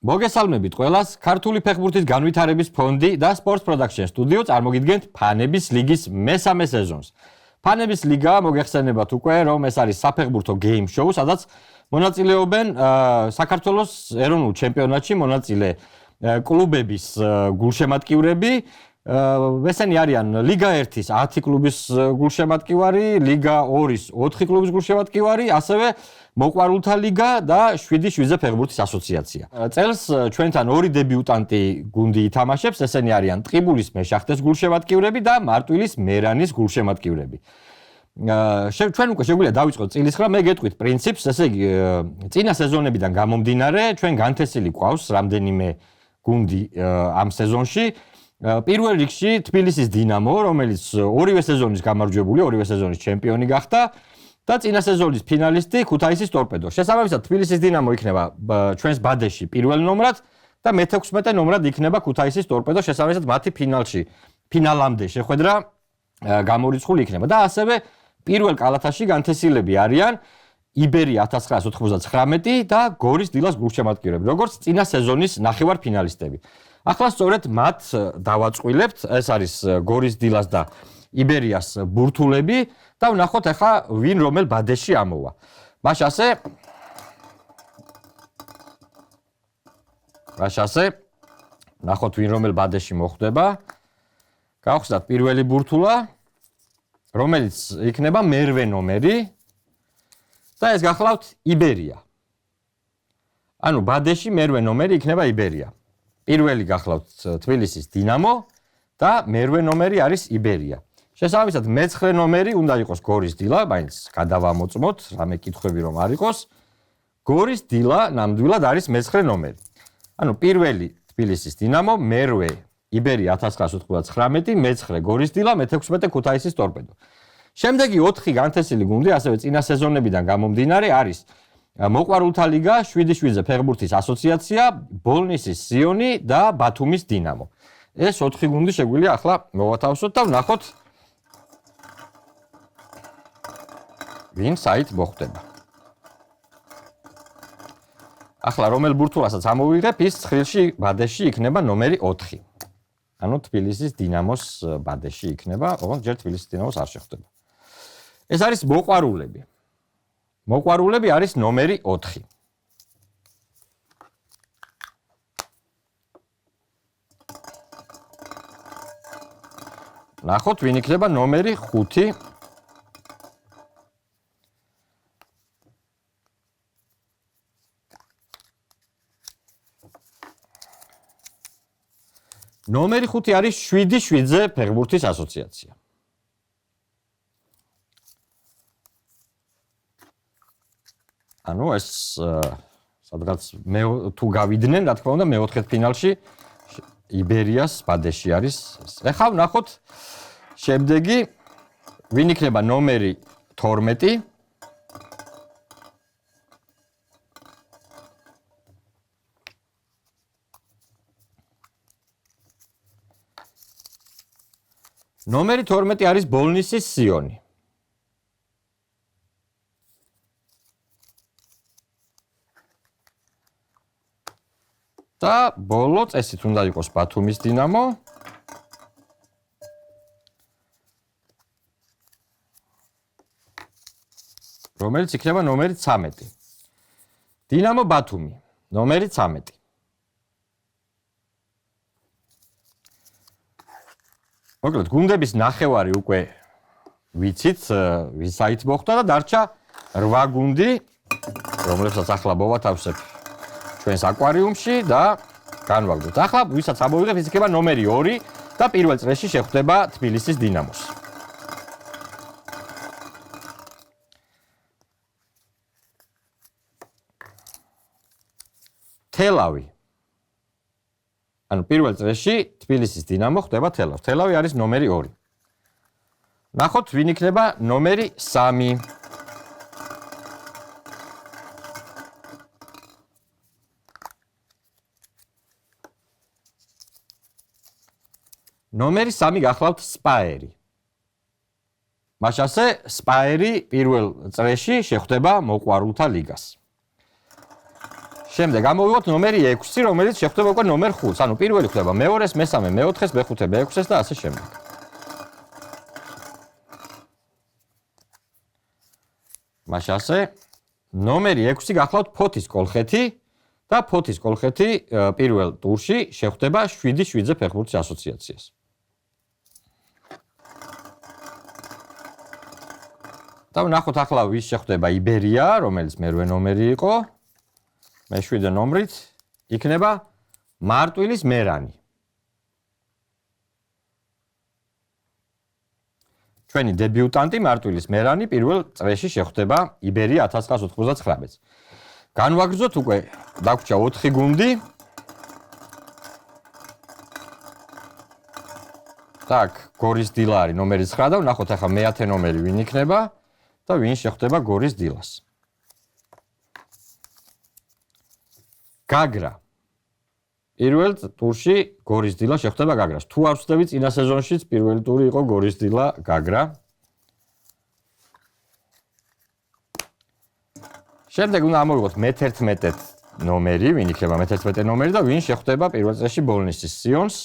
მოგესალმებით ყველას. ქართული ფეხბურთის განვითარების ფონდი და Sports Production სტუდიო წარმოგიდგენთ ფანების ლიგის მესამე სეზონს. ფანების ლიგა მოგეხსენებათ უკვე, რომ ეს არის საფეხბურთო გეიმ შოუ, სადაც მონაწილეობენ საქართველოს ეროვნულ ჩემპიონატში მონაწილე კლუბების გულშემატკივრები. ესენი არიან ლიგა 1-ის 10 კლუბის გულშემატკივარი, ლიგა 2-ის 4 კლუბის გულშემატკივარი, ასევე მოყვარულთა ლიგა და 7-7-ზე ფეხბურთის ასოციაცია. წელს ჩვენთან ორი დებიუტანტი გუნდი ითამაშებს, ესენი არიან ტყიბულის მეშახტეს გულშემატკივრები და მარტვილის მერანის გულშემატკივრები. ჩვენ უკვე შეგვიძლია დავიწყოთ წილისხრა, მე გეტყვით პრინციპს, ესე იგი წინა სეზონებიდან გამომდინარე, ჩვენ განთესილი გვყავს რამდენიმე გუნდი ამ სეზონში. პირველ რიგში თბილისის დინამო, რომელიც ორივე სეზონის გამარჯვებული, ორივე სეზონის ჩემპიონი გახდა და წინა სეზონის ფინალისტი ქუთაისის ტორპედო. შესაბამისად თბილისის დინამო იქნება ჩვენს ბადეში პირველ ნომრად და მე-16 ნომრად იქნება ქუთაისის ტორპედო, შესაბამისად მათი ფინალამდე შეხვედრა გამორიცხული იქნება და ასევე პირველ კალათაში განთესილები არიან იბერია 1999 და გორის დილას გულშემატკივრები, როგორც წინა სეზონის ნახევარფინალისტები. ახლა სწორედ მათ დავაწყვილებთ, ეს არის გორის დილას და იბერიას ბურთულები და ვნახოთ ახლა ვინ რომელ ბადეში ამოვა. მაშასე ვნახოთ ვინ რომელ ბადეში მოხვდება. გავხსნათ პირველი ბურთულა, რომელიც იქნება მერვე ნომერი და ეს გახლავთ იბერია. ანუ ბადეში მერვე ნომერი იქნება იბერია. პირველი გახლავთ თბილისის დინამო და მერვე ნომერი არის იბერია. შესაბამისად მე-9 ნომერი უნდა იყოს გორის დილა, მაინც გადავამოწმოთ, რამე კითხვები რომ არ იყოს. გორის დილა ნამდვილად არის მე-9 ნომერი. ანუ პირველი თბილისის დინამო, მერვე იბერია 1999, მე-9 გორის დილა, მე-16 ქუთაისის ტორპედო. შემდეგი 4 განთესილი გუნდი, ასევე წინა სეზონებიდან გამომდინარე, არის მოყვარულთა ლიგა, 7-7-ზე ფეხბურთის ასოციაცია, ბოლნისის სიონი და ბათუმის დინამო. ეს 4 გუნდი შეგვიძლია ახლა მოვათავსოთ და ვნახოთ ვინ საით მოხვდება. ახლა რომელ ბურთულასაც ამოვიღებ, ის ცხრილში ბადეში იქნება ნომერი 4. ანუ თბილისის დინამოს ბადეში იქნება, ოღონდ ჯერ თბილისის დინამოს არ შეხვდება. ეს არის მოყვარულები. მოყვარულები არის ნომერი 4. ნახოთ ვინ იქნება ნომერი 5. ნომერი 5 არის 7-7-ზე ფეხბურთის ასოციაცია. ანუ ეს სადღაც თუ გავიდნენ, რა თქმა უნდა, მე-4 ფინალში იბერიას ბადეში არის. ეხლა ვნახოთ შემდეგი ვინ იქნება ნომერი 12. ნომერი 12 არის ბოლნისის სიონი. და ბოლო წესით უნდა იყოს ბათუმის დინამო. რომელიც იქნება ნომერი 13. დინამო ბათუმი, ნომერი 13. მოკლედ გუნდების ნახევარი უკვე ვიცით, ვისაით მოხვდა და დარჩა 8 გუნდი, რომლებსაც ახლა მოვათავსებ ჩვენს აკვარიუმში და განვაგდოთ. ახლა ვისაც ამოვიღებ, ის იქნება ნომერი 2 და პირველ წრეში შეხვდება თბილისის დინამოს. თელავი. ანუ პირველ წრეში თბილისის დინამო ხდება თელავს. თელავი არის ნომერი 2. ნახოთ ვინ იქნება ნომერი 3. ნომერი 3 გახლავთ სპაერი. მაშასე სპაერი პირველ წრეში შეხვდება მოყვარულთა ლიგას. შემდეგ გამოვიღოთ ნომერი 6, რომელიც შეხვდება უკვე ნომერ 5-ს. ანუ პირველი ხდება მეორეს, მესამე მეოთხეს, მეხუთე მეექვსეს და ასე შემდეგ. მაშინ ასე ნომერი 6 გახლავთ ფოთის კოლხეთი და ფოთის კოლხეთი პირველ ტურში შეხვდება 7-7-ზე ფეხბურთის ასოციაციას. და ვნახოთ ახლა ვის შეხვდება იბერია, რომელიც მერვე ნომერი იყო. მე-7 ნომრით იქნება მარტვილის მერანი. ჩვენი დებიუტანტი მარტვილის მერანი პირველ წრეში შეხვდება იბერია 1999-ს. განვაგრძოთ უკვე დაგვრჩა 4 გუნდი. так, გორის დილა არის ნომერი 9 და ვნახოთ ახლა მე-10 ნომერი ვინ იქნება და ვინ შეხვდება გორის დილას. გაგრა. პირველ ტურში გორის დილა შეხვდება გაგრას. თუ არ ვცდები წინა სეზონშიც პირველი ტური იყო გორის დილა გაგრა. შემდეგ უნდა ამოვიღოთ მე-11 ნომერი, ვინ იქნება მე-11 ნომერი და ვინ შეხვდება პირველ წრეში ბოლნისის სიონს.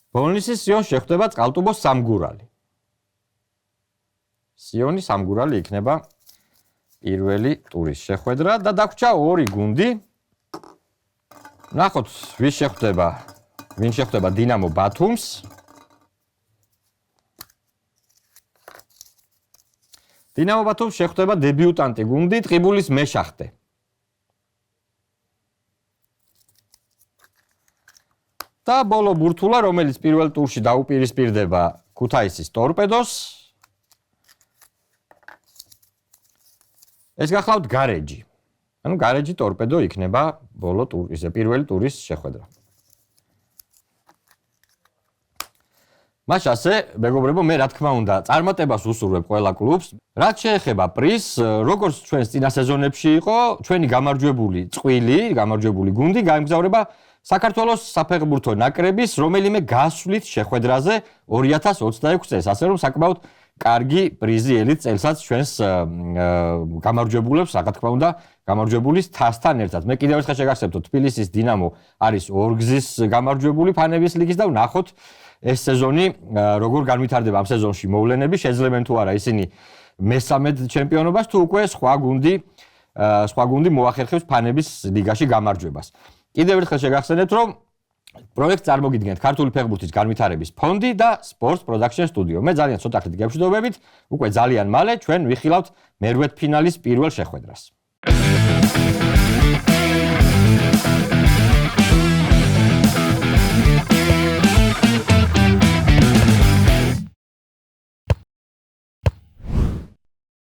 ბოლნისის სიონს შეხვდება წყალტუბოს სამგურალი. სიონი სამგურალი იქნება პირველი ტურის შეხვედრა და დაგვრჩა 2 გუნდი. ნახოთ ვინ შეხვდება დინამო ბათუმს. დინამო ბათუმს შეხვდება დებიუტანტი გუნდი ტყიბულის მეშახტე. და ბოლო ბურთულა, რომელიც პირველ ტურში დაუპირისპირდება ქუთაისის ტორპედოს. ეს გახლავთ გარეჯი. ანუ გარეჯი ტორპედო იქნება ბოლო ტურის, პირველი ტურის შეხვედრა. მაშინ ასე, მეგობრებო, მე რა თქმა უნდა, წარმატებას უსურვებ ყველა კლუბს. რაც შეეხება პრიზს, როგორც ჩვენს წინა სეზონებში იყო, ჩვენი გამარჯვებული წყვილი, გამარჯვებული გუნდი გაემგზავრება საქართველოს საფეხბურთო ნაკრების რომელიმე გასვლით შეხვედრაზე 2026 წელს, ასე რომ საკმაოდ კარგი პრიზი ელით წელსაც ჩვენს გამარჯვებულებს, რა თქმა უნდა, გამარჯვებულის თასთან ერთად. მე კიდევ ერთხელ შეგახსენებთ, თბილისის დინამო არის ორგზის გამარჯვებული ფანების ლიგის და ვნახოთ ეს სეზონი როგორ განვითარდება ამ სეზონში მოვლენები, შეძლებენ თუ არა ისინი მესამედ ჩემპიონობას თუ უკვე სხვა გუნდი მოახერხებს ფანების ლიგაში გამარჯვებას. კიდევ ერთხელ შეგახსენებთ, რომ პროექტს წარმოგიდგენთ ქართული ფეხბურთის განვითარების ფონდი და Sports Production Studio. მე ძალიან ცოტა ხნით გევშვიდობებით, უკვე ძალიან მალე ჩვენ ვიხილავთ მერვედფინალის პირველ შეხვედრას.